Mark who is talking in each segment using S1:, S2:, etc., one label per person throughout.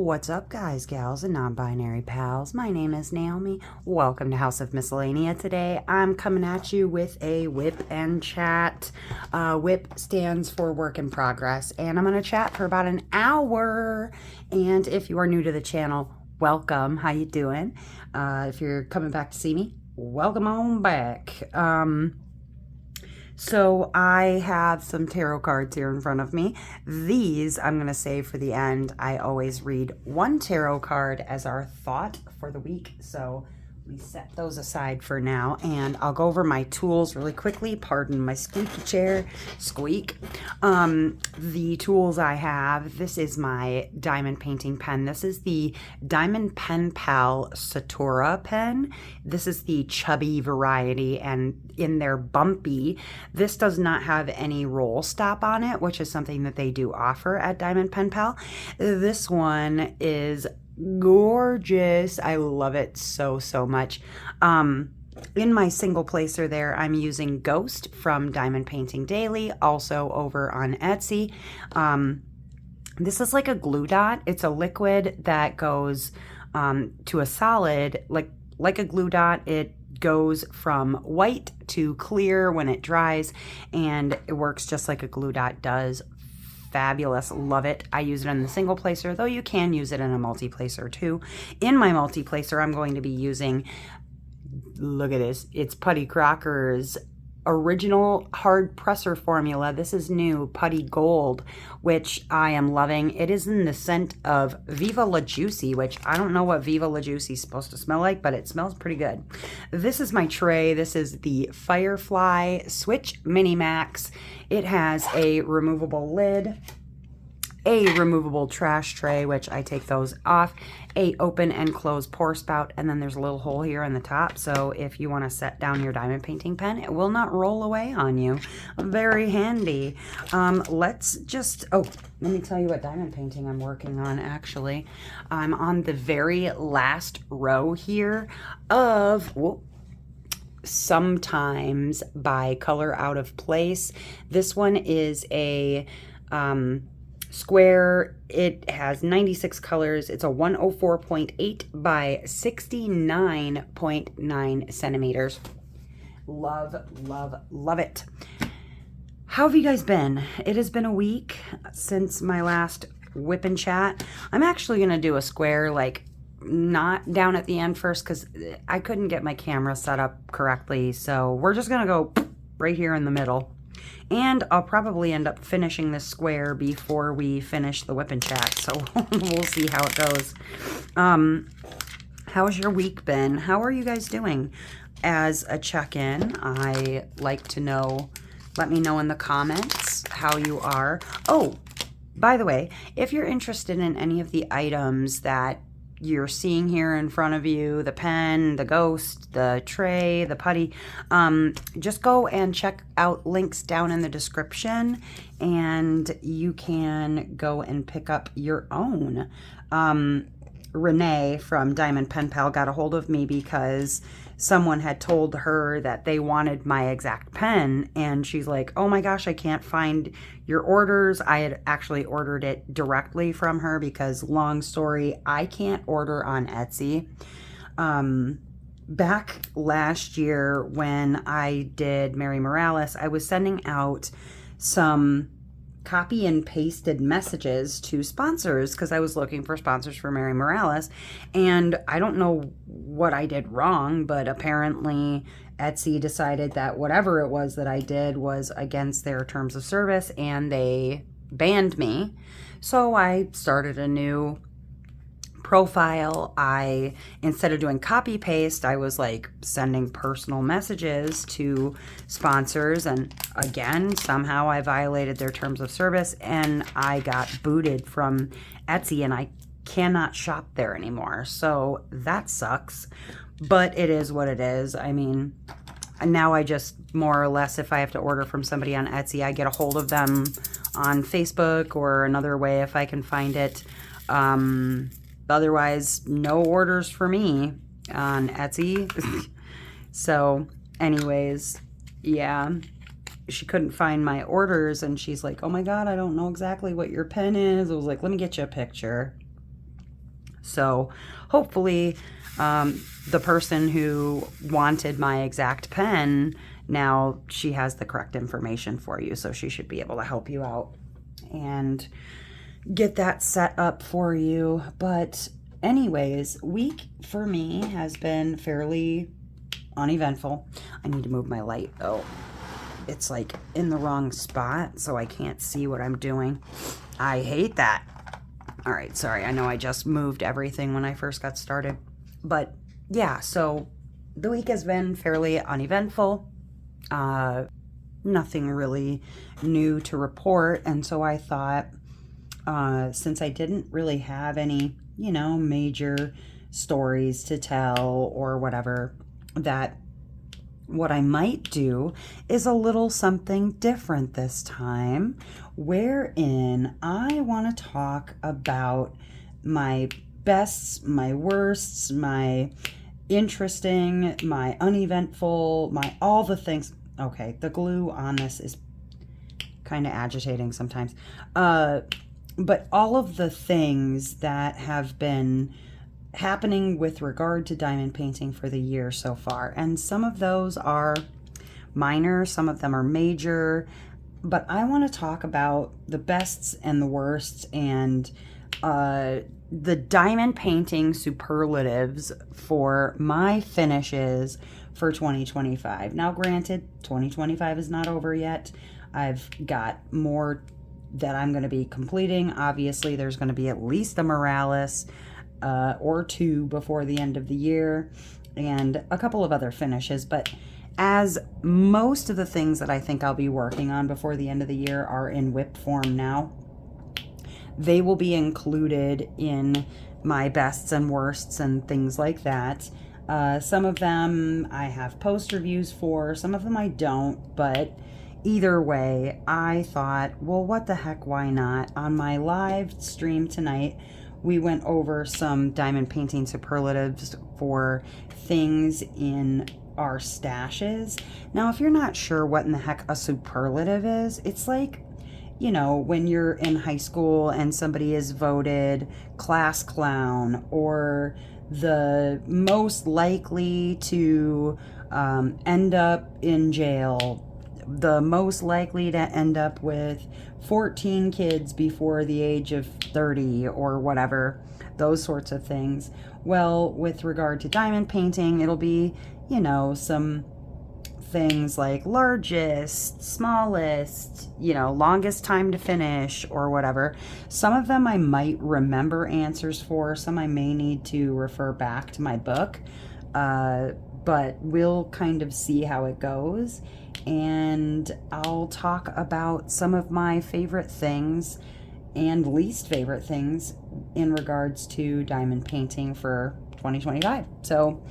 S1: What's up, guys, gals, and non-binary pals? My name is Naomi. Welcome to House of Miscellania. Today, I'm coming at you with a WIP and chat. WIP stands for work in progress, and I'm going to chat for about an hour. And if you are new to the channel, welcome. How you doing? If you're coming back to see me, welcome on back. So I have some tarot cards here in front of me. These I'm going to save for the end. I always read one tarot card as our thought for the week. So we set those aside for now, and I'll go over my tools really quickly. Pardon my squeaky chair, squeak. The tools I have, this is my diamond painting pen. This is the Diamond Pen Pal Satura pen. This is the chubby variety, and in their bumpy, this does not have any roll stop on it, which is something that they do offer at Diamond Pen Pal. This one is gorgeous. I love it so much. In my single placer there, I'm using Ghost from Diamond Painting Daily, also over on Etsy. This is like a glue dot. It's a liquid that goes to a solid, like a glue dot. It goes from white to clear when it dries, and it works just like a glue dot does. Fabulous. Love it. I use it in the single placer, though you can use it in a multi-placer too. In my multi-placer, I'm going to be using, look at this, it's Putty Crocker's original hard presser formula. This is new, Putty Gold, which I am loving. It is in the scent of Viva La Juicy, which I don't know what Viva La Juicy is supposed to smell like, but it smells pretty good. This is my tray. This is the Firefly Switch Mini Max. It has a removable lid, a removable trash tray, which I take those off, a open and close pour spout, and then there's a little hole here in the top, so if you want to set down your diamond painting pen, it will not roll away on you. Very handy. Let's just, let me tell you what diamond painting I'm working on, actually. I'm on the very last row here of, Sometimes by Color Out of Place. This one is a square. It has 96 colors. It's a 104.8 by 69.9 centimeters. Love it. How have you guys been? It has been a week since my last whip and chat. I'm actually going to do a square, like, not down at the end first, because I couldn't get my camera set up correctly, so we're just gonna go right here in the middle, and I'll probably end up finishing this square before we finish the whip and chat, so we'll see how it goes. How's your week been? How are you guys doing? As a check-in, I like to know, let me know in the comments how you are. Oh, by the way, if you're interested in any of the items that you're seeing here in front of you, the pen, the ghost, the tray, the putty, just go and check out links down in the description, and you can go and pick up your own. Renee from Diamond Pen Pal got a hold of me because someone had told her that they wanted my exact pen, and she's like, oh my gosh, I can't find your orders. I had actually ordered it directly from her because, long story, I can't order on Etsy. Back last year when I did Mary Morales, I was sending out some copy and pasted messages to sponsors because I was looking for sponsors for Mary Morales, and I don't know what I did wrong, but apparently Etsy decided that whatever it was that I did was against their terms of service, and they banned me. So I started a new profile. Instead of doing copy paste, I was like sending personal messages to sponsors, and again, somehow I violated their terms of service, and I got booted from Etsy, and I cannot shop there anymore. So that sucks, but it is what it is. I mean, now I just more or less, if I have to order from somebody on Etsy, I get a hold of them on Facebook or another way if I can find it. Otherwise, no orders for me on Etsy. So anyways, yeah, she couldn't find my orders, and she's like, oh my God, I don't know exactly what your pen is. I was like, let me get you a picture. So hopefully the person who wanted my exact pen, now she has the correct information for you. So she should be able to help you out and get that set up for you. But anyways, week for me has been fairly uneventful. I need to move my light though. It's like in the wrong spot, so I can't see what I'm doing. I hate that. All right, sorry. I know I just moved everything when I first got started. But yeah, so the week has been fairly uneventful. Nothing really new to report. And so I thought, since I didn't really have any, you know, major stories to tell or whatever, that what I might do is a little something different this time, wherein I want to talk about my bests, my worsts, my interesting, my uneventful, my all the things. Okay, the glue on this is kind of agitating sometimes. But all of the things that have been happening with regard to diamond painting for the year so far. And some of those are minor, some of them are major, but I want to talk about the bests and the worsts and the diamond painting superlatives for my finishes for 2025. Now, granted, 2025 is not over yet. I've got more that I'm going to be completing. Obviously, there's going to be at least a Morales or two before the end of the year, and a couple of other finishes. But as most of the things that I think I'll be working on before the end of the year are in WIP form now, they will be included in my bests and worsts and things like that. Some of them I have post reviews for, some of them I don't, but either way, I thought, well, what the heck, why not? On my live stream tonight, we went over some diamond painting superlatives for things in our stashes. Now, if you're not sure what in the heck a superlative is, it's like, you know, when you're in high school and somebody is voted class clown or the most likely to end up in jail, the most likely to end up with 14 kids before the age of 30 or whatever, those sorts of things. Well, with regard to diamond painting, it'll be, you know, some things like largest, smallest, you know, longest time to finish or whatever. Some of them I might remember answers for, some I may need to refer back to my book, but we'll kind of see how it goes. And I'll talk about some of my favorite things and least favorite things in regards to diamond painting for 2025. So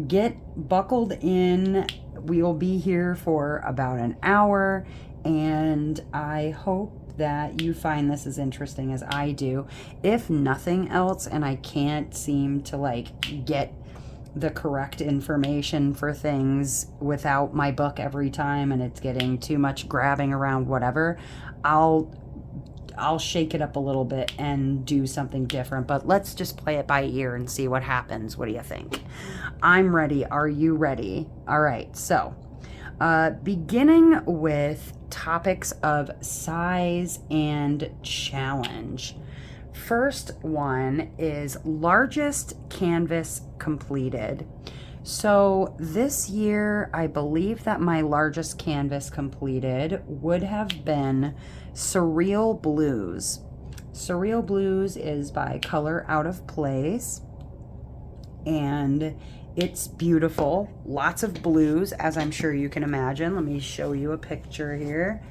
S1: get buckled in. We will be here for about an hour, and I hope that you find this as interesting as I do. If nothing else, and I can't seem to like get the correct information for things without my book every time and it's getting too much grabbing around whatever, I'll shake it up a little bit and do something different. But let's just play it by ear and see what happens. What do you think? I'm ready. Are you ready? All right. So beginning with topics of size and challenge. First one is largest canvas completed. So this year, I believe that my largest canvas completed would have been Surreal Blues. Surreal Blues is by Color Out of Place, and it's beautiful. Lots of blues, as I'm sure you can imagine. Let me show you a picture here.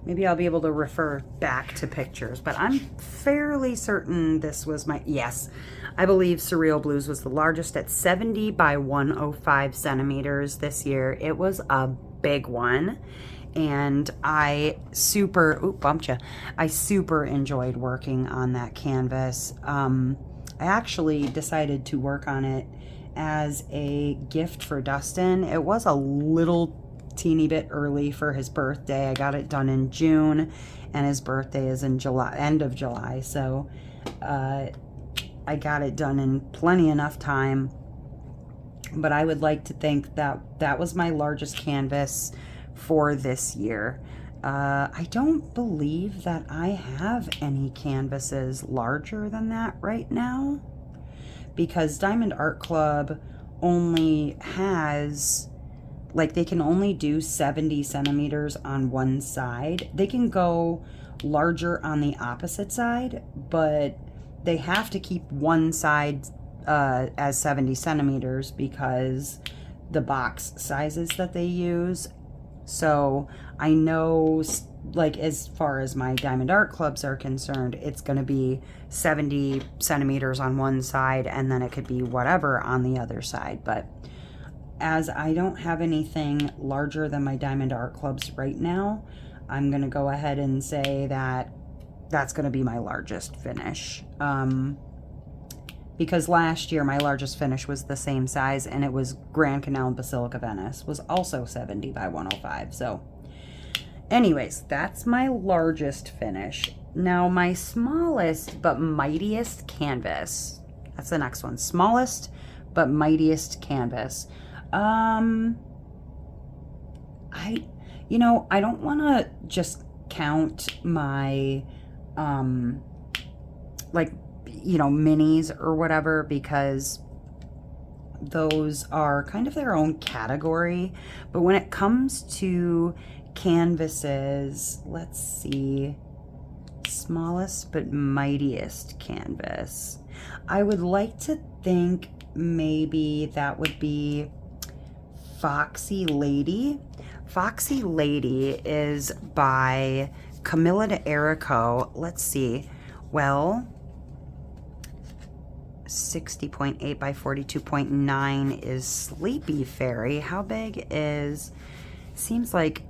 S1: Maybe I'll be able to refer back to pictures, but I'm fairly certain this was my, yes, I believe Surreal Blues was the largest at 70 by 105 centimeters this year. It was a big one, and I super enjoyed working on that canvas. I actually decided to work on it as a gift for Dustin. It was a little teeny bit early for his birthday. I got it done in June, and his birthday is in July, end of July. So I got it done in plenty enough time. But I would like to think that that was my largest canvas for this year. I don't believe that I have any canvases larger than that right now, because Diamond Art Club only has, like, they can only do 70 centimeters on one side. They can go larger on the opposite side, but they have to keep one side as 70 centimeters because the box sizes that they use. So I know, like, as far as my Diamond Art Clubs are concerned, it's going to be 70 centimeters on one side, and then it could be whatever on the other side. But as I don't have anything larger than my Diamond Art Clubs right now, I'm going to go ahead and say that that's going to be my largest finish. Because last year my largest finish was the same size, and it was Grand Canal and Basilica Venice, was also 70 by 105. So anyways, that's my largest finish. Now my smallest but mightiest canvas, that's the next one. Smallest but mightiest canvas. I don't want to just count my minis or whatever, because those are kind of their own category. But when it comes to canvases, let's see, smallest but mightiest canvas, I would like to think maybe that would be Foxy Lady. Foxy Lady is by Camilla de Erico. Let's see, well, 60.8 by 42.9 is Sleepy Fairy. How big is, seems like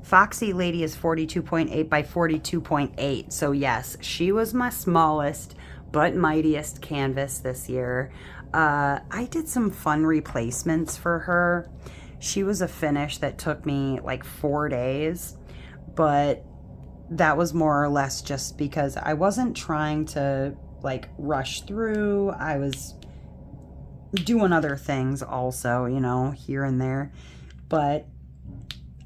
S1: Foxy Lady is 42.8 by 42.8. So yes, she was my smallest but mightiest canvas this year. I did some fun replacements for her. She was a finish that took me like 4 days, but that was more or less just because I wasn't trying to like rush through. I was doing other things also, here and there. But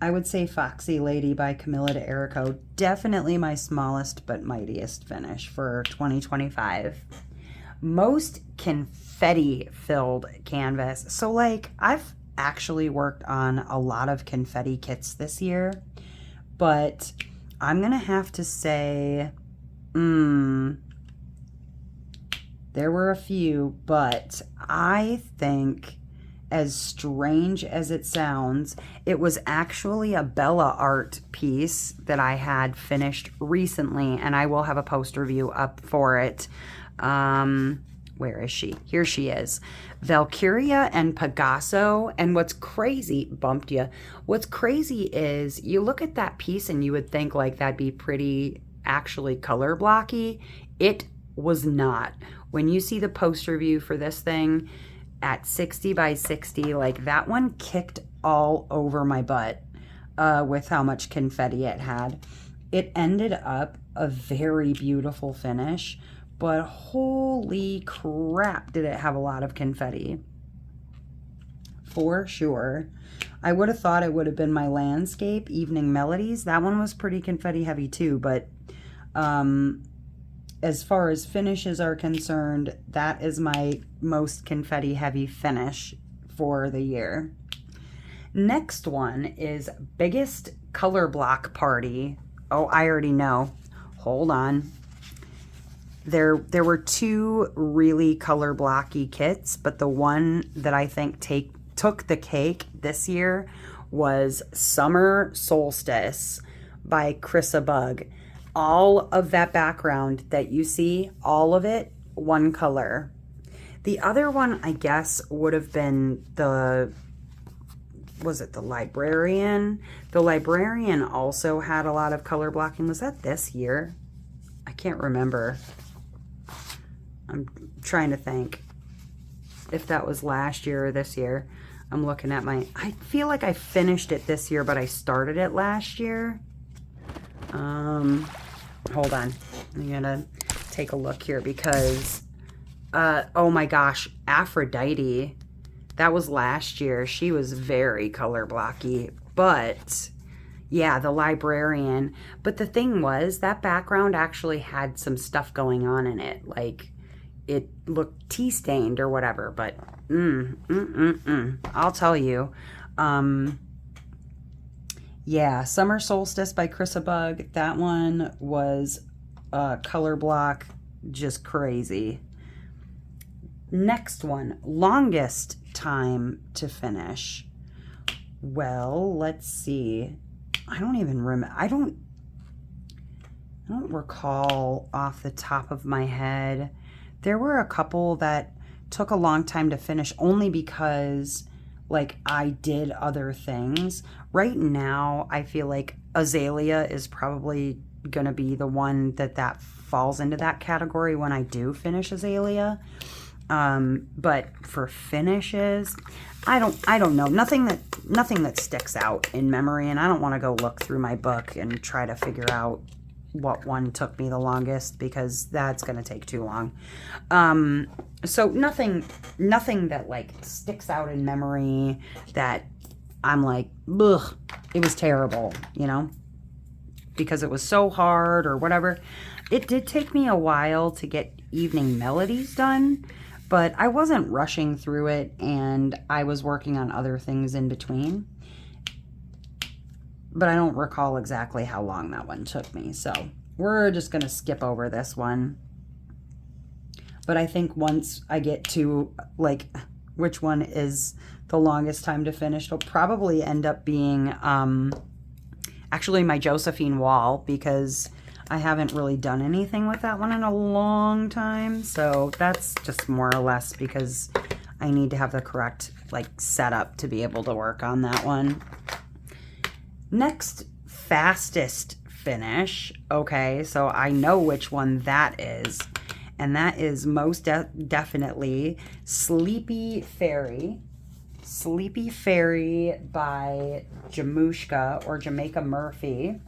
S1: I would say Foxy Lady by Camilla de Erico, definitely my smallest but mightiest finish for 2025. Most confetti filled canvas. So like, I've actually worked on a lot of confetti kits this year, but I'm gonna have to say, there were a few, but I think, as strange as it sounds, it was actually a Bella Art piece that I had finished recently, and I will have a post review up for it. Where is she? Here she is. Valkyria and Pegaso. And what's crazy, bumped you. What's crazy is you look at that piece and you would think like that'd be pretty actually color blocky. It was not. When you see the poster view for this thing at 60 by 60, like that one kicked all over my butt with how much confetti it had. It ended up a very beautiful finish, but holy crap, did it have a lot of confetti. For sure. I would have thought it would have been my landscape, Evening Melodies. That one was pretty confetti heavy too, but as far as finishes are concerned, that is my most confetti heavy finish for the year. Next one is Biggest Color Block Party. Oh, I already know. Hold on. There were two really color blocky kits, but the one that I think took the cake this year was Summer Solstice by Chrissa Bug. All of that background that you see, all of it, one color. The other one, I guess, would have been the Librarian? The Librarian also had a lot of color blocking. Was that this year? I can't remember. I'm trying to think if that was last year or this year. I'm looking at I feel like I finished it this year, but I started it last year. Hold on. I'm gonna take a look here because Oh my gosh, Aphrodite. That was last year. She was very color blocky, but yeah, the librarian. But the thing was, that background actually had some stuff going on in it. Like, it looked tea stained or whatever, but I'll tell you. Yeah, Summer Solstice by Chrisabug. That one was color block, just crazy. Next one, longest time to finish. Well, let's see. I don't even remember. I don't recall off the top of my head. There were a couple that took a long time to finish only because like I did other things. Right now, I feel like Azalea is probably going to be the one that falls into that category when I do finish Azalea. But for finishes, I don't know. Nothing that sticks out in memory, and I don't want to go look through my book and try to figure out what one took me the longest, because that's going to take too long. So nothing that like sticks out in memory that I'm like, ugh, it was terrible, you know, because it was so hard or whatever. It did take me a while to get Evening Melodies done, but I wasn't rushing through it, and I was working on other things in between. But I don't recall exactly how long that one took me, so we're just going to skip over this one. But I think once I get to, like, which one is the longest time to finish, it'll probably end up being actually my Josephine Wall, because I haven't really done anything with that one in a long time. So that's just more or less because I need to have the correct, like, setup to be able to work on that one. Next, fastest finish. Okay, so I know which one that is. And that is most definitely Sleepy Fairy. Sleepy Fairy by Jamushka or Jamaica Murphy.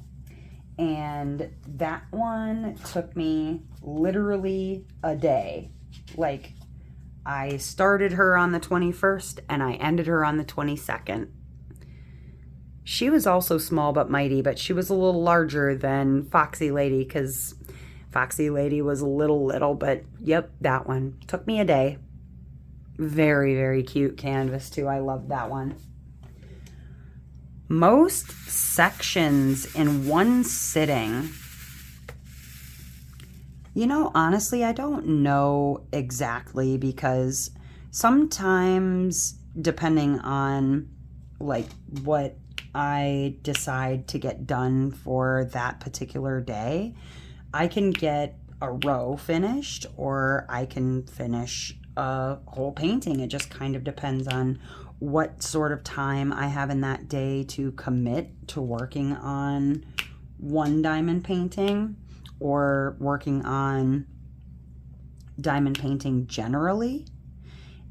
S1: And that one took me literally a day. Like, I started her on the 21st and I ended her on the 22nd. She was also small but mighty, but she was a little larger than Foxy Lady, because Foxy Lady was little, but yep, that one took me a day. Very, very cute canvas too. I love that one. Most sections in one sitting. You know, honestly, I don't know exactly, because sometimes, depending on like what I decide to get done for that particular day, I can get a row finished or I can finish a whole painting. It just kind of depends on what sort of time I have in that day to commit to working on one diamond painting or working on diamond painting generally.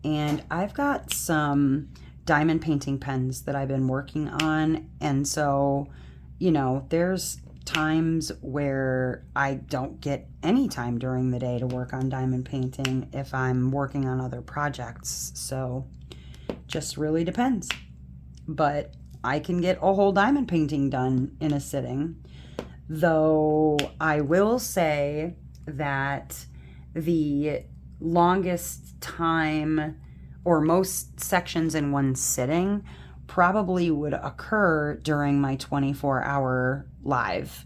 S1: And I've got some diamond painting pens that I've been working on, and so, you know, there's times where I don't get any time during the day to work on diamond painting if I'm working on other projects. So just really depends. But I can get a whole diamond painting done in a sitting. Though I will say that the longest time or most sections in one sitting probably would occur during my 24-hour live.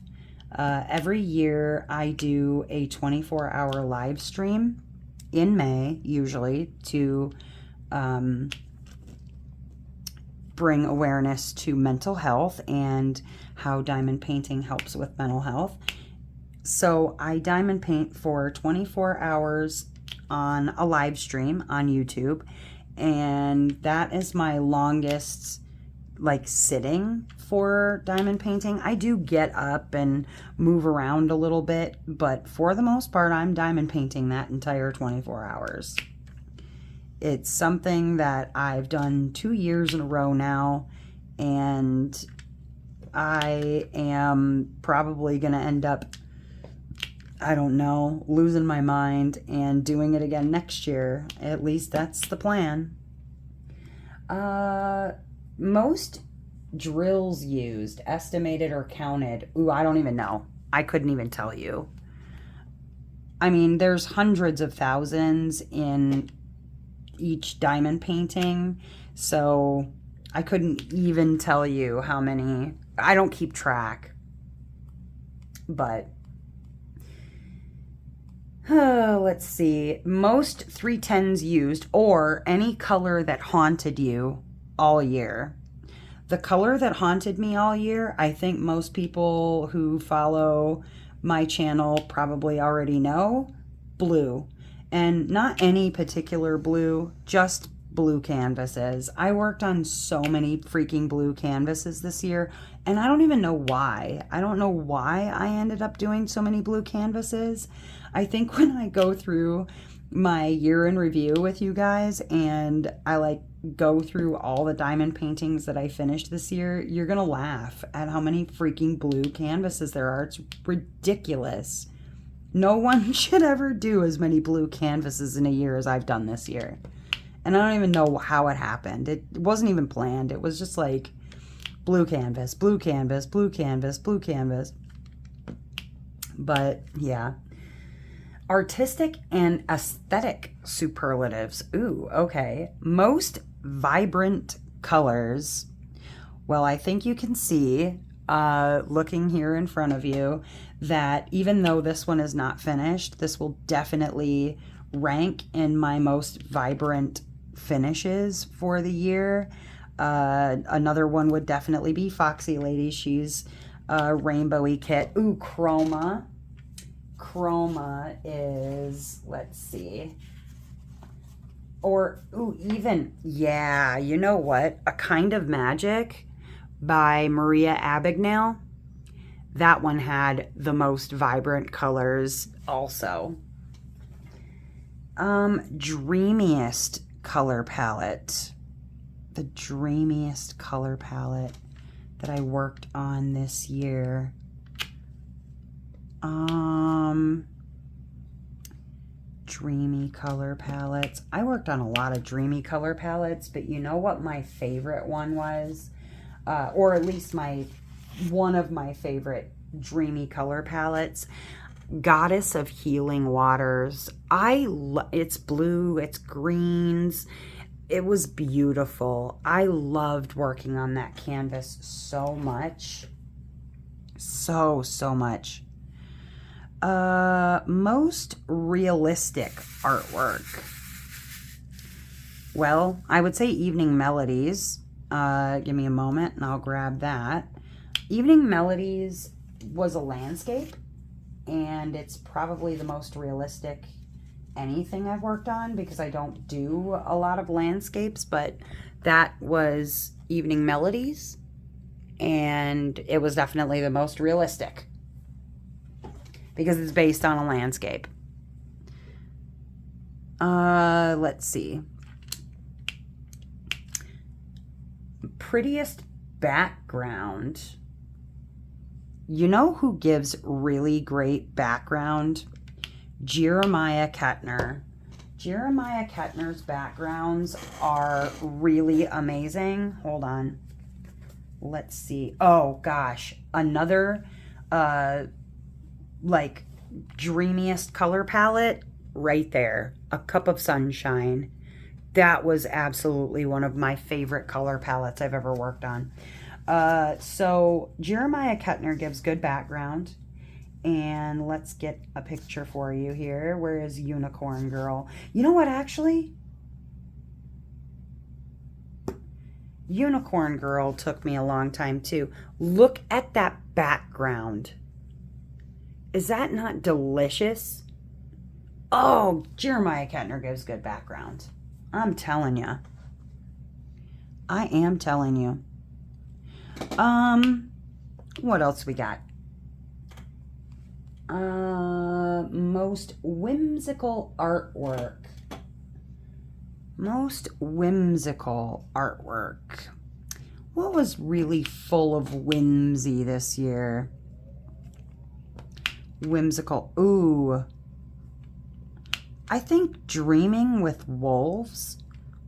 S1: Every year I do a 24-hour live stream in May, usually, to bring awareness to mental health and how diamond painting helps with mental health. So I diamond paint for 24 hours on a live stream on YouTube, and that is my longest like sitting for diamond painting. I do get up and move around a little bit, but for the most part I'm diamond painting that entire 24 hours. It's something that I've done 2 years in a row now, and I am probably going to end up I don't know, losing my mind and doing it again next year. At least that's the plan. Most drills used, estimated or counted. Ooh, I don't even know. I couldn't even tell you. I mean, there's hundreds of thousands in each diamond painting, so I couldn't even tell you how many. I don't keep track, but let's see. Most 310s used, or any color that haunted you all year. The color that haunted me all year, I think most people who follow my channel probably already know, blue. And not any particular blue, just blue canvases. I worked on so many freaking blue canvases this year, and I don't even know why. I don't know why I ended up doing so many blue canvases. I think when I go through my year in review with you guys and I like go through all the diamond paintings that I finished this year, you're gonna laugh at how many freaking blue canvases there are. It's ridiculous. No one should ever do as many blue canvases in a year as I've done this year. And I don't even know how it happened. It wasn't even planned. It was just like blue canvas, blue canvas, blue canvas, blue canvas. But yeah. Artistic and aesthetic superlatives. Ooh, okay. Most vibrant colors. Well, I think you can see, looking here in front of you, that even though this one is not finished, this will definitely rank in my most vibrant finishes for the year. Another one would definitely be Foxy Lady. She's a rainbowy kit. Ooh, Chroma. Chroma is, let's see, or ooh, even, yeah, you know what? A Kind of Magic by Maria Abagnale. That one had the most vibrant colors also. Dreamiest color palette. The dreamiest color palette that I worked on this year. Dreamy color palettes. I worked on a lot of dreamy color palettes, but you know what my favorite one was? Or at least one of my favorite dreamy color palettes. Goddess of Healing Waters. It's blue, it's greens. It was beautiful. I loved working on that canvas so much. So much. Most realistic artwork. Well, I would say Evening Melodies. Give me a moment and I'll grab that. Evening Melodies was a landscape, and it's probably the most realistic anything I've worked on because I don't do a lot of landscapes, but that was Evening Melodies, and it was definitely the most realistic because it's based on a landscape. Let's see. Prettiest background. You know who gives really great background? Jeremiah Kettner. Jeremiah Kettner's backgrounds are really amazing. Hold on. Let's see. Oh gosh, another like dreamiest color palette right there. A Cup of Sunshine. That was absolutely one of my favorite color palettes I've ever worked on. So Jeremiah Kettner gives good background. And let's get a picture for you here. Where is Unicorn Girl? You know what, actually? Unicorn Girl took me a long time too. Look at that background. Is that not delicious? Oh, Jeremiah Kettner gives good background. I'm telling you. I am telling you. What else we got? Most whimsical artwork. Most whimsical artwork. What was really full of whimsy this year? whimsical. Ooh. I think Dreaming with Wolves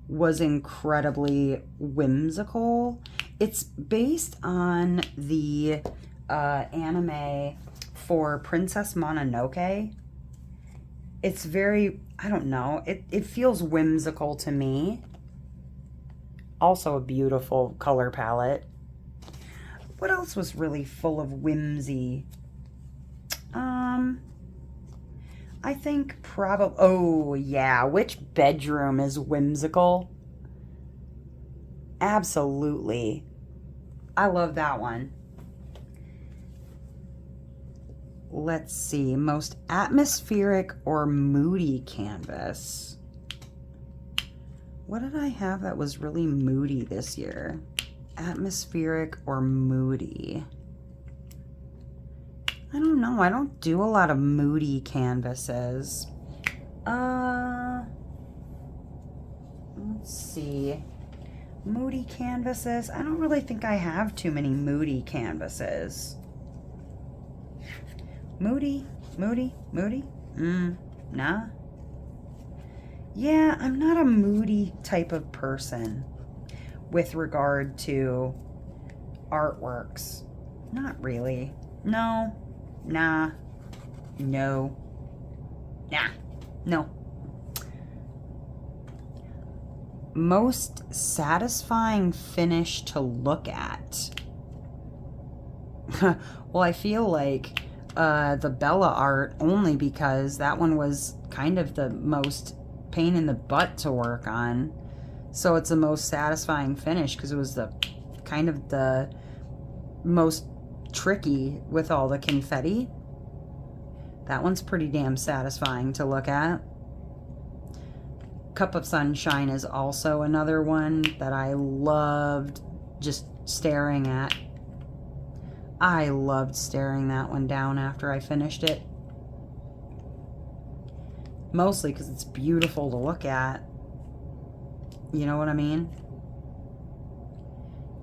S1: was incredibly whimsical. It's based on the anime for Princess Mononoke. It's very, I don't know, it feels whimsical to me. Also a beautiful color palette. What else was really full of whimsy? I think probably, oh yeah, which bedroom is whimsical? Absolutely. I love that one. Let's see, most atmospheric or moody canvas. What did I have that was really moody this year? Atmospheric or moody? I don't know. I don't do a lot of moody canvases. Let's see. Moody canvases. I don't really think I have too many moody canvases. Moody? Nah. Yeah, I'm not a moody type of person with regard to artworks. Not really. No. Nah. No. Nah. No. Most satisfying finish to look at. Well, I feel like the Bella art, only because that one was kind of the most pain in the butt to work on. So it's the most satisfying finish because it was the kind of the most tricky with all the confetti. That one's pretty damn satisfying to look at. Cup of Sunshine is also another one that I loved just staring at. I loved staring that one down after I finished it. Mostly because it's beautiful to look at. You know what I mean?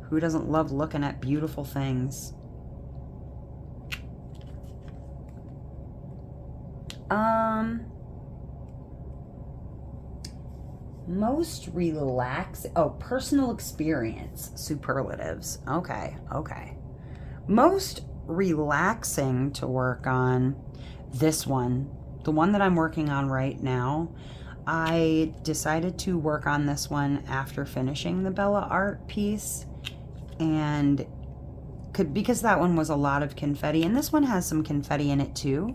S1: Who doesn't love looking at beautiful things? Most relaxing, oh, personal experience, superlatives. Okay. Most relaxing to work on, this one, the one that I'm working on right now. I decided to work on this one after finishing the Bella art piece, and because that one was a lot of confetti, and this one has some confetti in it too,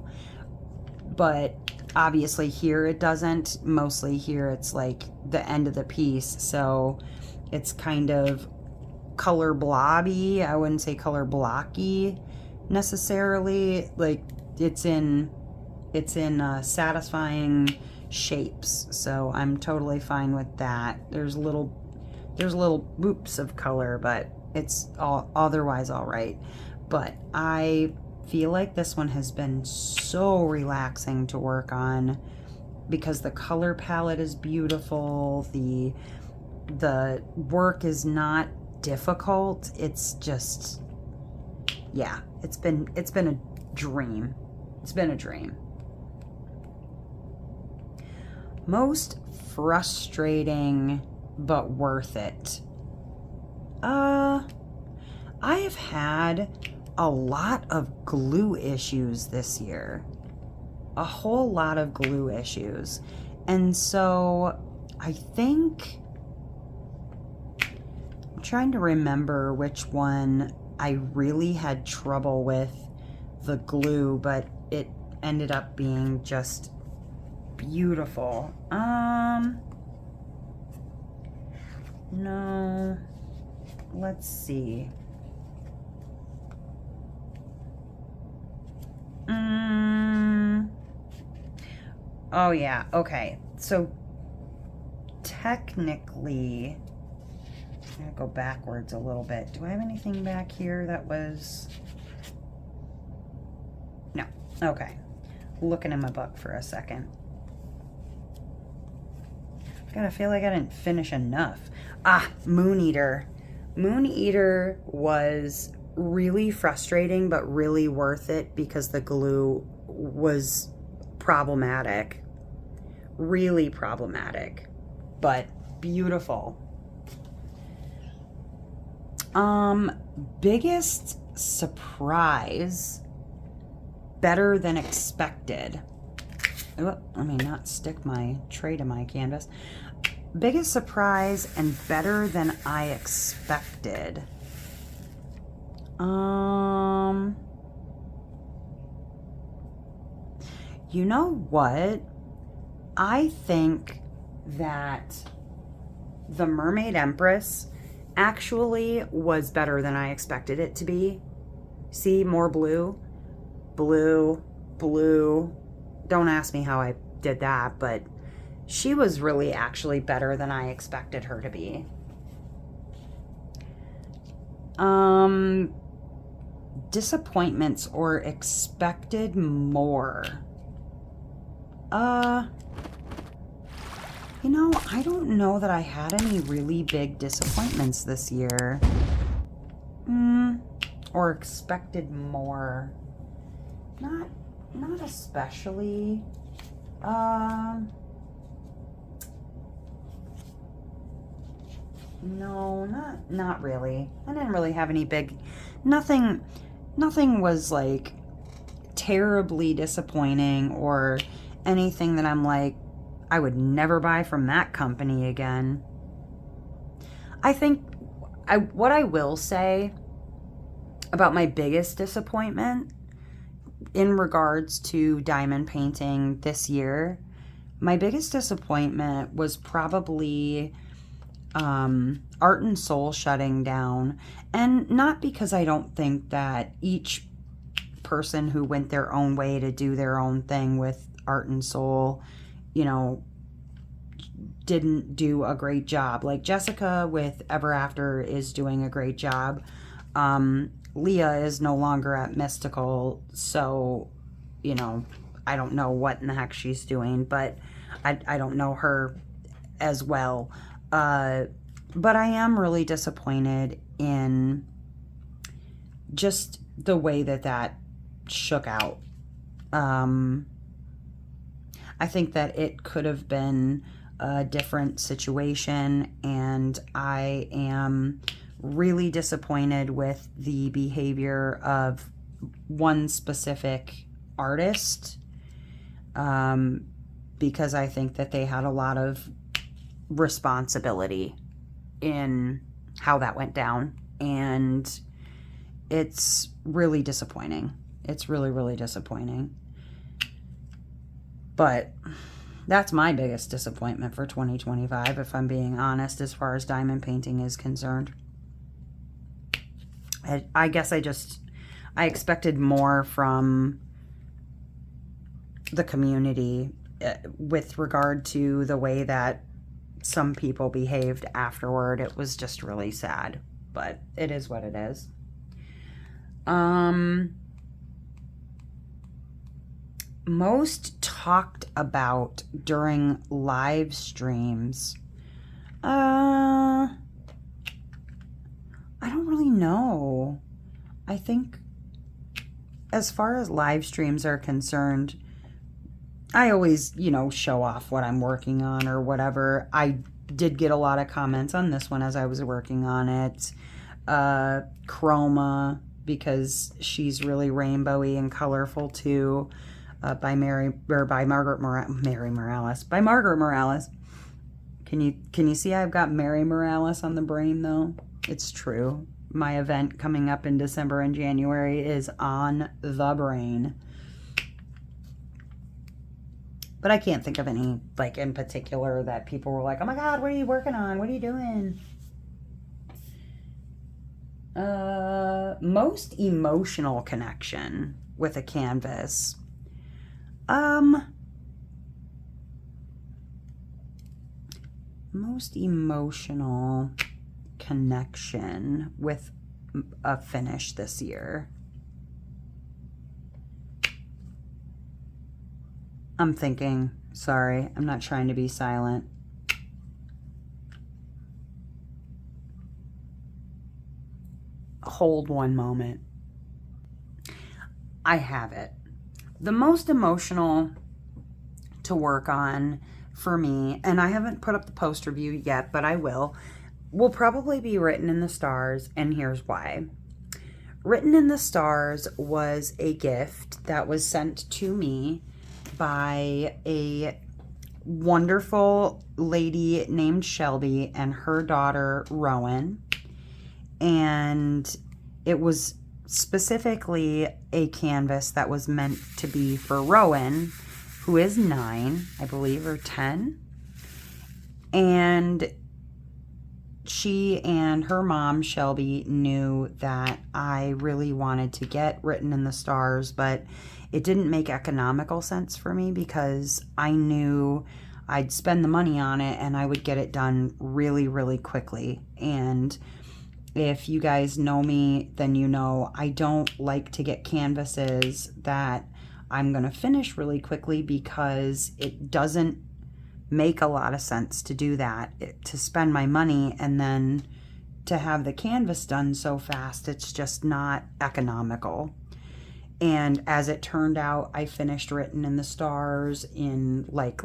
S1: but obviously here it doesn't. Mostly here it's like the end of the piece, so it's kind of color blobby. I wouldn't say color blocky necessarily. Like it's in satisfying shapes, so I'm totally fine with that. There's little boops of color, but it's all otherwise all right. But I feel like this one has been so relaxing to work on because the color palette is beautiful. The work is not difficult. It's just, yeah, it's been a dream. It's been a dream. Most frustrating but worth it. I have had a lot of glue issues this year. A whole lot of glue issues. And so I think, I'm trying to remember which one I really had trouble with the glue, but it ended up being just beautiful. No, let's see. Oh yeah, okay. So technically, I'm gonna go backwards a little bit. Do I have anything back here that was... No, okay. Looking in my book for a second. God, I feel like I didn't finish enough. Ah, Moon Eater. Moon Eater was really frustrating, but really worth it because the glue was problematic, really problematic, but beautiful. Biggest surprise, better than expected. Let me not stick my tray to my canvas. Biggest surprise and better than I expected. You know what? I think that the Mermaid Empress actually was better than I expected it to be. See, more blue, blue, blue. Don't ask me how I did that, but she was really actually better than I expected her to be. Disappointments or expected more. You know, I don't know that I had any really big disappointments this year. Or expected more. Not especially. No, not really. I didn't really have any big, nothing was like terribly disappointing or anything that I'm like, I would never buy from that company again. I think what I will say about my biggest disappointment in regards to diamond painting this year, my biggest disappointment was probably Art and Soul shutting down. And not because I don't think that each person who went their own way to do their own thing with Art and Soul, you know, didn't do a great job. Like Jessica with Ever After is doing a great job. Leah is no longer at Mystical, so, you know, I don't know what in the heck she's doing, but I don't know her as well. But I am really disappointed in just the way that shook out. I think that it could have been a different situation, and I am really disappointed with the behavior of one specific artist, because I think that they had a lot of responsibility in how that went down, and it's really disappointing. It's really, really disappointing. But that's my biggest disappointment for 2025, if I'm being honest, as far as diamond painting is concerned. I guess I expected more from the community with regard to the way that some people behaved afterward. It was just really sad, but it is what it is. Most talked about during live streams. I don't really know. I think as far as live streams are concerned, I always, you know, show off what I'm working on or whatever. I did get a lot of comments on this one as I was working on it. Chroma, because she's really rainbowy and colorful too. By Margaret Morales. Can you see I've got Mary Morales on the brain though? It's true. My event coming up in December and January is on the brain. But I can't think of any, like, in particular that people were like, oh my God, what are you working on? What are you doing? Most emotional connection with a canvas. Most emotional connection with a finish this year. I'm thinking. Sorry, I'm not trying to be silent. Hold one moment. I have it. the most emotional to work on for me, and I haven't put up the poster view yet, but I will probably be Written in the Stars, and here's why. Written in the Stars was a gift that was sent to me by a wonderful lady named Shelby and her daughter Rowan, and it was specifically a canvas that was meant to be for Rowan, who is 9, I believe, or 10. And she and her mom, Shelby, knew that I really wanted to get Written in the Stars, but it didn't make economical sense for me because I knew I'd spend the money on it and I would get it done really, really quickly. And if you guys know me, then you know I don't like to get canvases that I'm going to finish really quickly because it doesn't make a lot of sense to do that, to spend my money and then to have the canvas done so fast. It's just not economical. And as it turned out, I finished Written in the Stars in like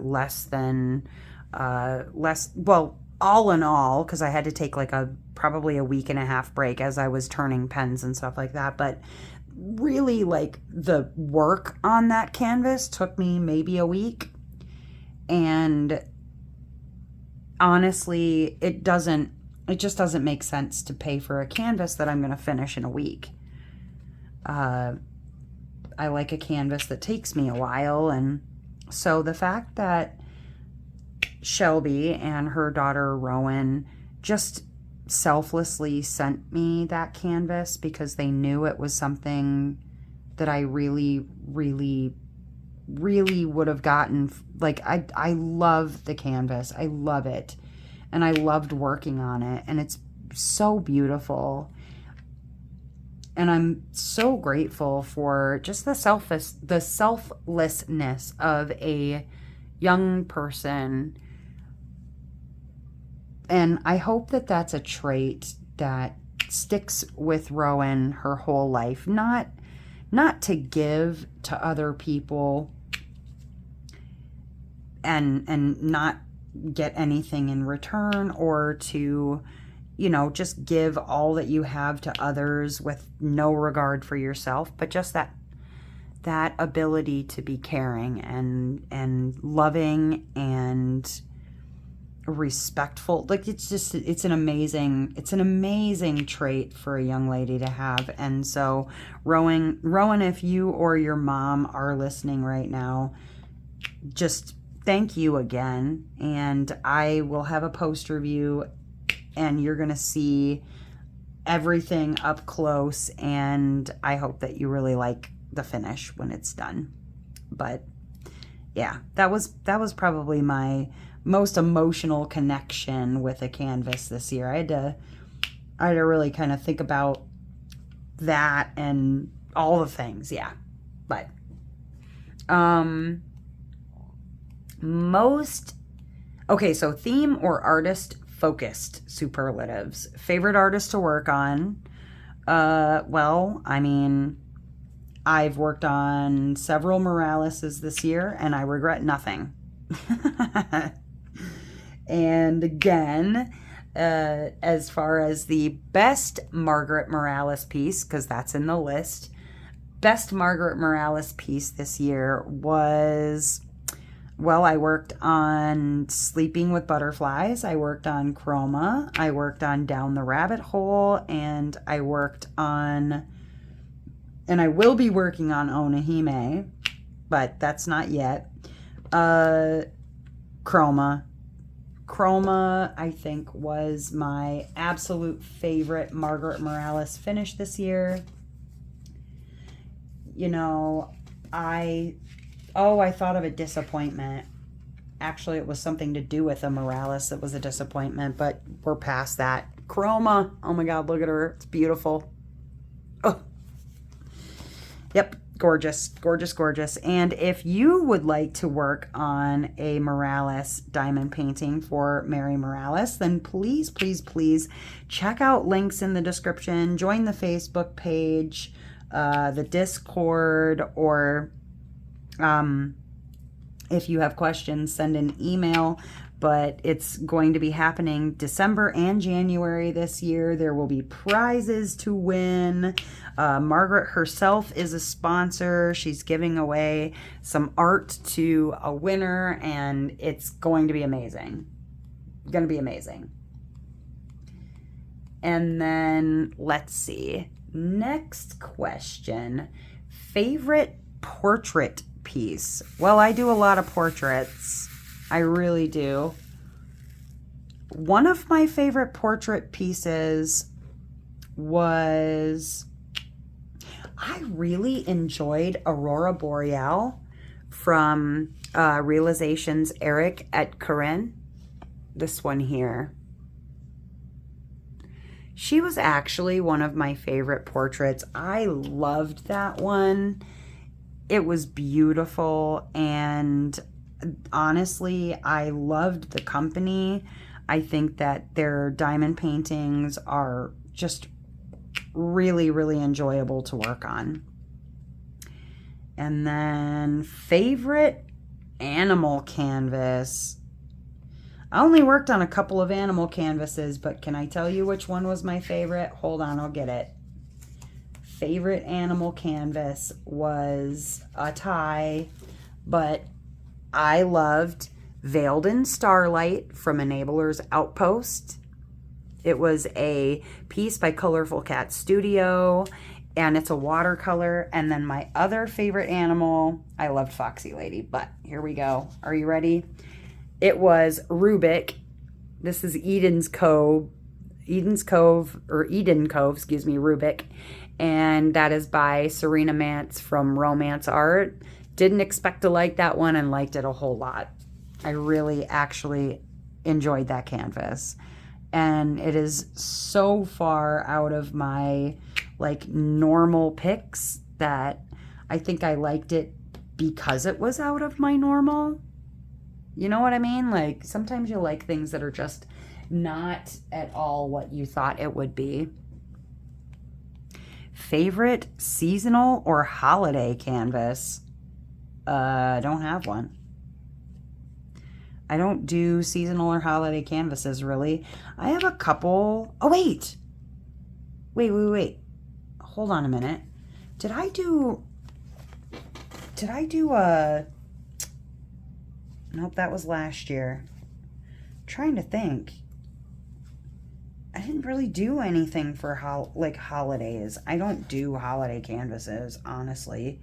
S1: all in all, because I had to take like probably a week and a half break as I was turning pens and stuff like that. But really, like, the work on that canvas took me maybe a week. And honestly, it just doesn't make sense to pay for a canvas that I'm going to finish in a week. I like a canvas that takes me a while. And so the fact that Shelby and her daughter Rowan just selflessly sent me that canvas because they knew it was something that I really, really, really would have gotten. Like, I love the canvas. I love it. And I loved working on it. And it's so beautiful. And I'm so grateful for just the selflessness of a young person. And I hope that that's a trait that sticks with Rowan her whole life. Not to give to other people and not get anything in return, or to, just give all that you have to others with no regard for yourself, but just that ability to be caring and loving and respectful. Like, it's an amazing trait for a young lady to have. And so Rowan, if you or your mom are listening right now, just thank you again. And I will have a poster view and you're going to see everything up close, and I hope that you really like the finish when it's done. But yeah, that was probably my most emotional connection with a canvas this year. I had to really kind of think about that and all the things. Yeah. But so theme or artist focused superlatives. Favorite artist to work on? Well, I mean, I've worked on several Moraleses this year and I regret nothing. And again, as far as the best Margaret Morales piece, because that's in the list, best Margaret Morales piece this year was, well, I worked on Sleeping with Butterflies, I worked on Chroma, I worked on Down the Rabbit Hole, and I worked on, and I will be working on Onahime, but that's not yet. Chroma, I think, was my absolute favorite Margaret Morales finish this year. I thought of a disappointment. Actually, it was something to do with a Morales that was a disappointment, but we're past that. Chroma, oh my God, look at her. It's beautiful. Oh, yep. Gorgeous, gorgeous, gorgeous. And if you would like to work on a Morales diamond painting for Mary Morales, then please, please, please check out links in the description. Join the Facebook page, the Discord, or If you have questions, send an email, but it's going to be happening December and January this year. There will be prizes to win. Margaret herself is a sponsor. She's giving away some art to a winner, and it's going to be amazing. Going to be amazing. And then, let's see. Next question. Favorite portrait piece? Well, I do a lot of portraits. I really do. One of my favorite portrait pieces was, I really enjoyed Aurora Boreal from Realizations Eric at Corinne. This one here. She was actually one of my favorite portraits. I loved that one. It was beautiful, and honestly, I loved the company. I think that their diamond paintings are just really, really enjoyable to work on. And then favorite animal canvas. I only worked on a couple of animal canvases, but can I tell you which one was my favorite? Hold on, I'll get it. Favorite animal canvas was a tie, but I loved Veiled in Starlight from Enabler's Outpost. It was a piece by Colorful Cat Studio, and it's a watercolor. And then my other favorite animal, I loved Foxy Lady, but here we go. Are you ready? It was Rubik. This is Eden Cove, Rubik. And that is by Serena Mance from Romance Art. Didn't expect to like that one and liked it a whole lot. I really actually enjoyed that canvas. And it is so far out of my like normal picks that I think I liked it because it was out of my normal. You know what I mean? Like sometimes you like things that are just not at all what you thought it would be. Favorite seasonal or holiday canvas? I don't have one. I don't do seasonal or holiday canvases, really. I have a couple. Oh, wait. Wait. Hold on a minute. Did I do a... Nope, that was last year. I'm trying to think. I didn't really do anything for holidays. I don't do holiday canvases, honestly.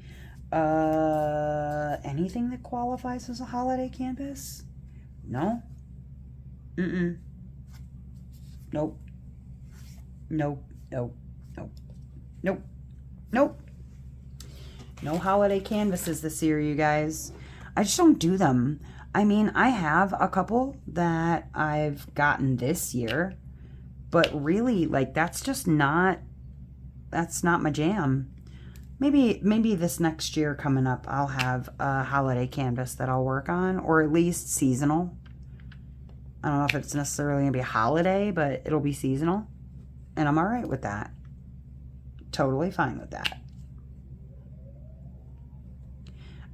S1: Anything that qualifies as a holiday canvas? No. Nope. No holiday canvases this year, you guys. I just don't do them. I mean, I have a couple that I've gotten this year, but really, like, that's not my jam. Maybe this next year coming up, I'll have a holiday canvas that I'll work on, or at least seasonal. I don't know if it's necessarily going to be a holiday, but it'll be seasonal, and I'm all right with that. Totally fine with that.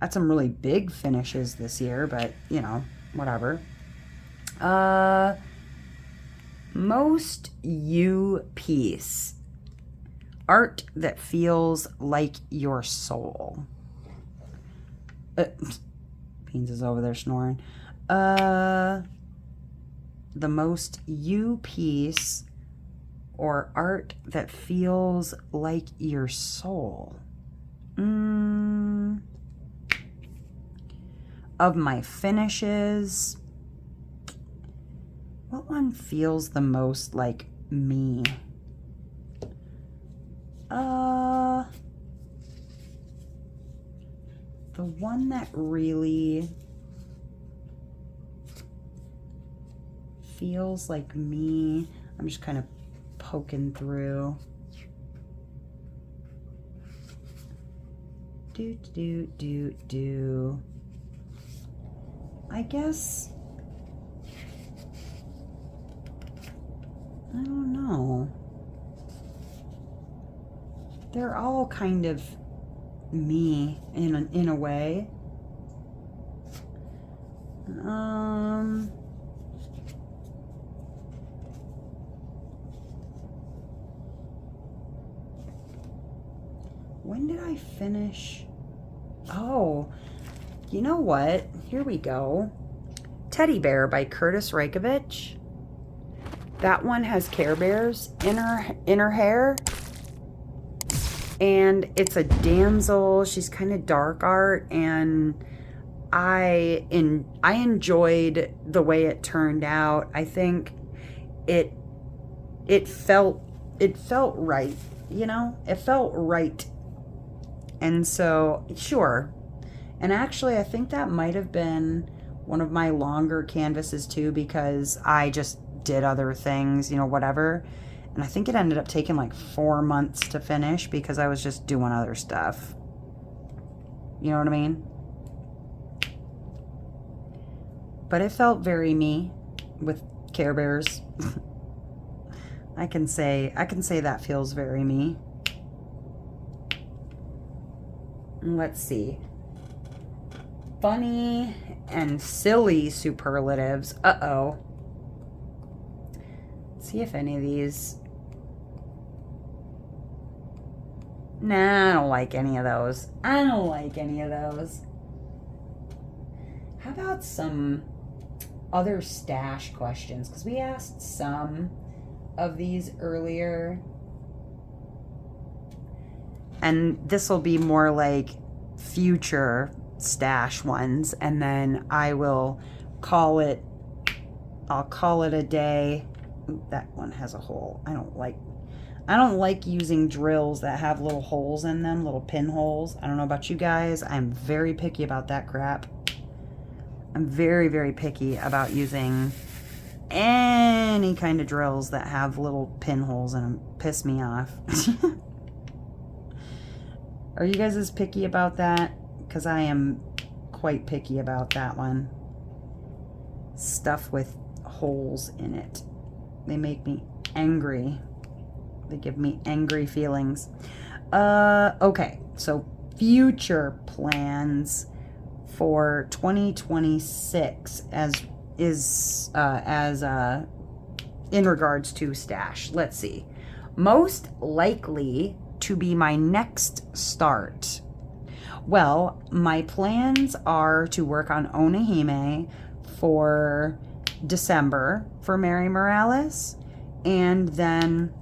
S1: Had some really big finishes this year, but, you know, whatever. Most you piece. Art that feels like your soul. Beans is over there snoring. The most you piece or art that feels like your soul. Of my finishes, what one feels the most like me? The one that really feels like me, I'm just kind of poking through. I guess, I don't know. They're all kind of me in a way. When did I finish? Oh, you know what? Here we go. Teddy Bear by Curtis Reikovich. That one has Care Bears in her hair. And it's a damsel. She's kind of dark art, and I enjoyed the way it turned out. I think it felt right, you know? It felt right. And so, sure. And actually, I think that might have been one of my longer canvases too, because I just did other things, you know, whatever. And I think it ended up taking like 4 months to finish because I was just doing other stuff. You know what I mean? But it felt very me with Care Bears. I can say that feels very me. Let's see. Funny and silly superlatives. Uh-oh. Let's see if any of these... Nah, I don't like any of those. I don't like any of those. How about some other stash questions? Because we asked some of these earlier. And this will be more like future stash ones. And then I will call it, I'll call it a day. Ooh, that one has a hole. I don't like using drills that have little holes in them, little pinholes. I don't know about you guys. I'm very picky about that crap. I'm very, very picky about using any kind of drills that have little pinholes in them. Piss me off. Are you guys as picky about that? Because I am quite picky about that one. Stuff with holes in it. They make me angry. They give me angry feelings. Okay, so future plans for 2026 in regards to stash. Let's see. Most likely to be my next start. Well, my plans are to work on Onahime for December for Mary Morales, and then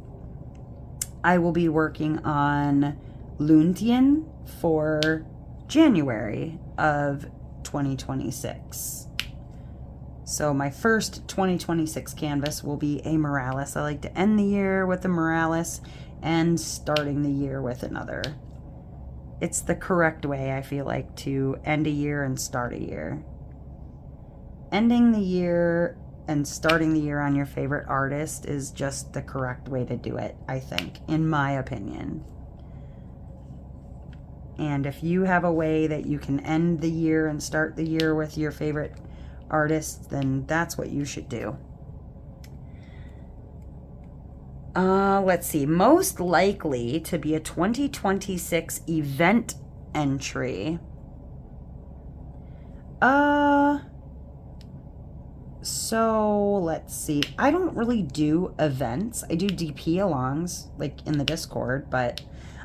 S1: I will be working on Luntien for January of 2026. So my first 2026 canvas will be a Morales. I like to end the year with a Morales and starting the year with another. It's the correct way, I feel like, to end a year and start a year. Ending the year and starting the year on your favorite artist is just the correct way to do it, I think, in my opinion. And if you have a way that you can end the year and start the year with your favorite artist, then that's what you should do. Let's see. Most likely to be a 2026 event entry. So let's see. I don't really do events. I do DP alongs, like in the Discord, but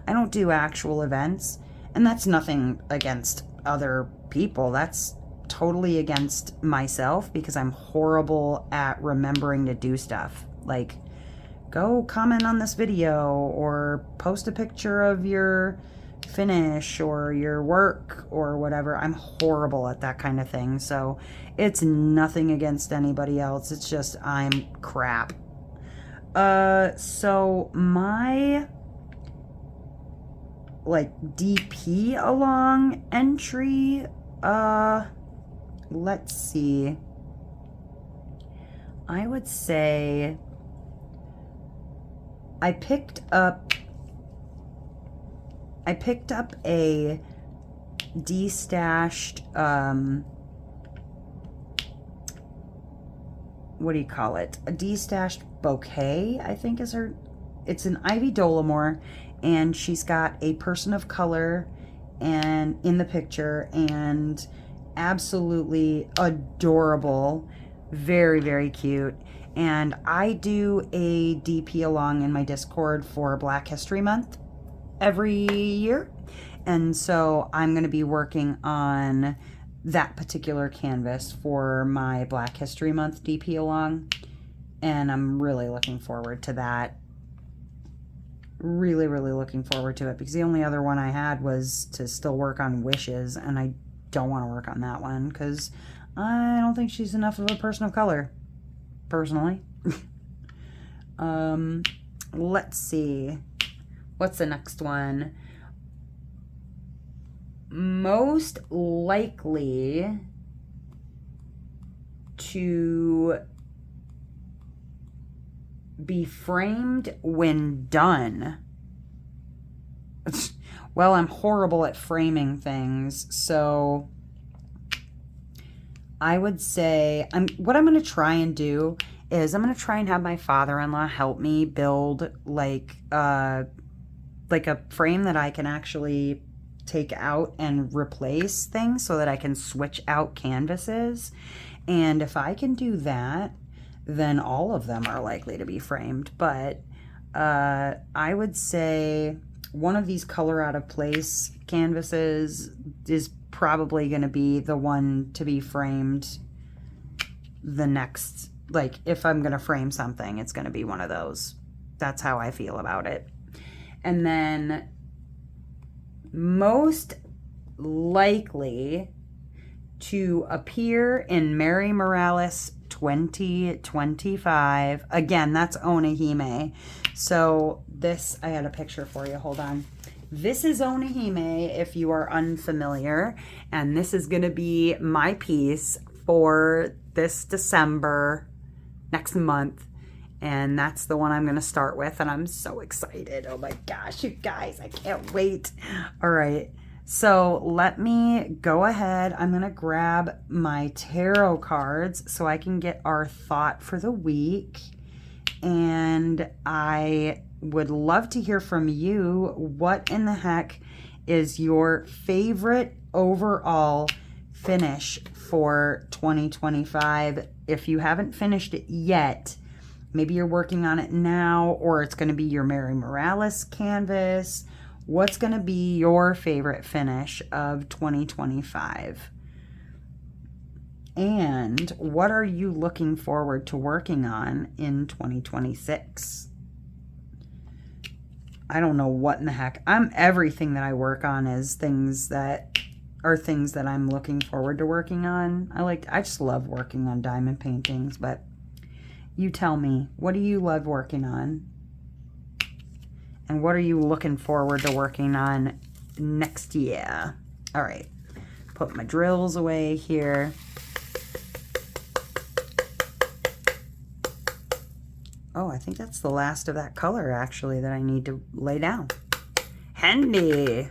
S1: I don't do actual events. And that's nothing against other people. That's totally against myself because I'm horrible at remembering to do stuff. Like, go comment on this video or post a picture of your finish or your work or whatever. I'm horrible at that kind of thing. So it's nothing against anybody else. It's just I'm crap. So my like DP along entry, let's see. I would say I picked up a destashed, what do you call it? A destashed bouquet, I think is her. It's an Ivy Dolomore, and she's got a person of color and in the picture, and absolutely adorable. Very, very cute. And I do a DP along in my Discord for Black History Month every year. And so I'm going to be working on that particular canvas for my Black History Month DP along. And I'm really looking forward to that. Really, really looking forward to it, because the only other one I had was to still work on Wishes, and I don't want to work on that one because I don't think she's enough of a person of color, personally. Let's see. What's the next one? Most likely to be framed when done. Well, I'm horrible at framing things, so I would say what I'm going to try and do is I'm going to try and have my father-in-law help me build like a frame that I can actually take out and replace things so that I can switch out canvases. And if I can do that, then all of them are likely to be framed. But I would say one of these color out of place canvases is probably going to be the one to be framed the next, like if I'm going to frame something, it's going to be one of those. That's how I feel about it. And then most likely to appear in Mary Morales 2025. Again, that's Onahime. So this, I had a picture for you. Hold on. This is Onahime if you are unfamiliar. And this is going to be my piece for this December, next month. And that's the one I'm going to start with. And I'm so excited. Oh my gosh, you guys, I can't wait. All right. So let me go ahead. I'm going to grab my tarot cards so I can get our thought for the week. And I would love to hear from you. What in the heck is your favorite overall finish for 2025? If you haven't finished it yet, maybe you're working on it now, or it's going to be your Mary Morales canvas. What's going to be your favorite finish of 2025? And what are you looking forward to working on in 2026? I don't know what in the heck. Everything that I work on is things that I'm looking forward to working on. I just love working on diamond paintings, but you tell me, what do you love working on? And what are you looking forward to working on next year? All right, put my drills away here. Oh, I think that's the last of that color, actually, that I need to lay down. Handy.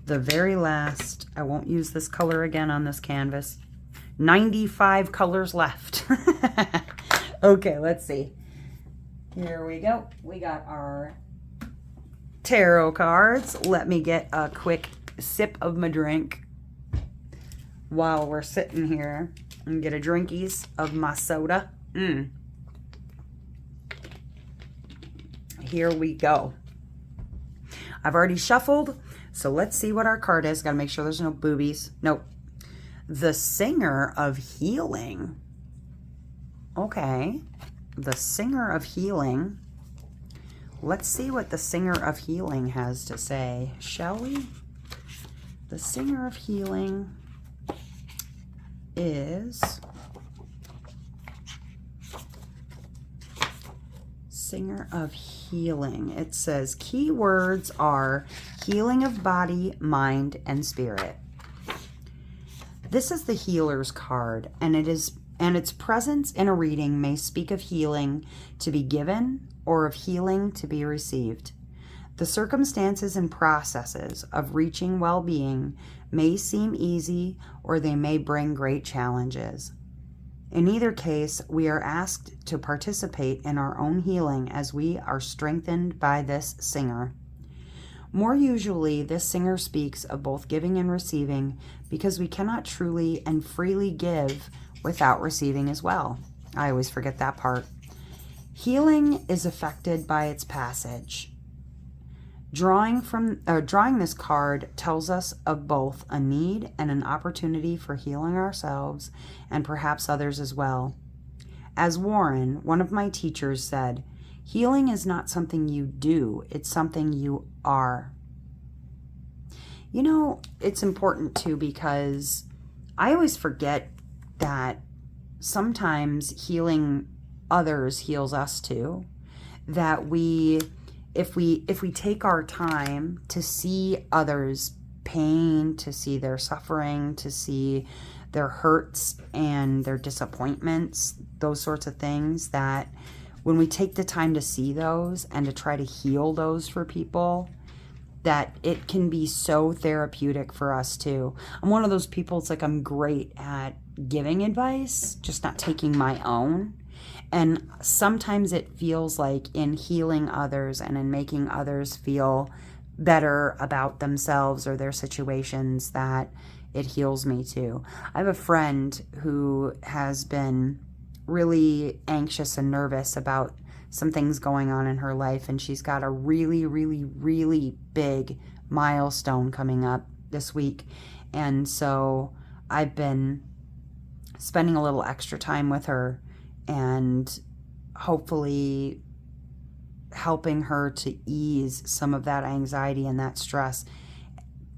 S1: The very last. I won't use this color again on this canvas. 95 colors left. Okay, let's see. Here we go. We got our tarot cards. Let me get a quick sip of my drink while we're sitting here and get a drinkies of my soda. Here we go. I've already shuffled, so let's see what our card is. Got to make sure there's no boobies. Nope. The Singer of Healing. Okay. The Singer of Healing. Let's see what the Singer of Healing has to say, shall we? The Singer of Healing is Singer of Healing. It says keywords are healing of body, mind, and spirit. This is the Healer's card, and its presence in a reading may speak of healing to be given or of healing to be received. The circumstances and processes of reaching well-being may seem easy, or they may bring great challenges. In either case, we are asked to participate in our own healing as we are strengthened by this singer. More usually, this singer speaks of both giving and receiving because we cannot truly and freely give without receiving as well. I always forget that part. Healing is affected by its passage. Drawing this card tells us of both a need and an opportunity for healing ourselves and perhaps others as well. As Warren, one of my teachers, said, healing is not something you do, it's something you are. You know, it's important too because I always forget that sometimes healing others heals us too. That if we take our time to see others' pain, to see their suffering, to see their hurts and their disappointments, those sorts of things, that when we take the time to see those and to try to heal those for people, that it can be so therapeutic for us too. I'm one of those people, it's like I'm great at giving advice, just not taking my own. And sometimes it feels like in healing others and in making others feel better about themselves or their situations, that it heals me too. I have a friend who has been really anxious and nervous about some things going on in her life, and she's got a really, really, really big milestone coming up this week. And so I've been spending a little extra time with her and hopefully helping her to ease some of that anxiety and that stress.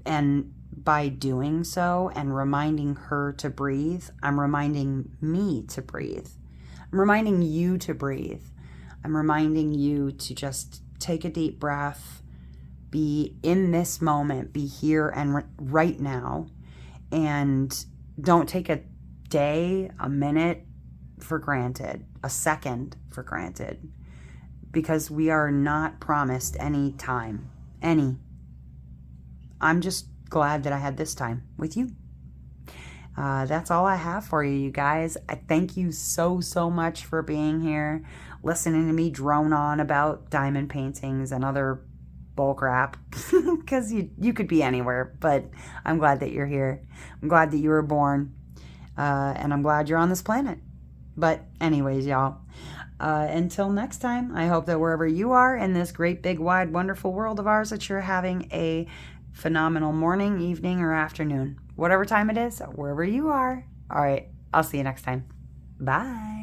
S1: And by doing so and reminding her to breathe, I'm reminding me to breathe. I'm reminding you to breathe. I'm reminding you to just take a deep breath, be in this moment, be here and right now, and don't take a day, a minute for granted, a second for granted, because we are not promised any time, any. I'm just glad that I had this time with you. That's all I have for you, you guys. I thank you so much for being here, listening to me drone on about diamond paintings and other bull crap, because you could be anywhere, but I'm glad that you're here. I'm glad that you were born, and I'm glad you're on this planet. But anyways, y'all, until next time, I hope that wherever you are in this great, big, wide, wonderful world of ours, that you're having a phenomenal morning, evening, or afternoon. Whatever time it is, wherever you are. All right, I'll see you next time. Bye.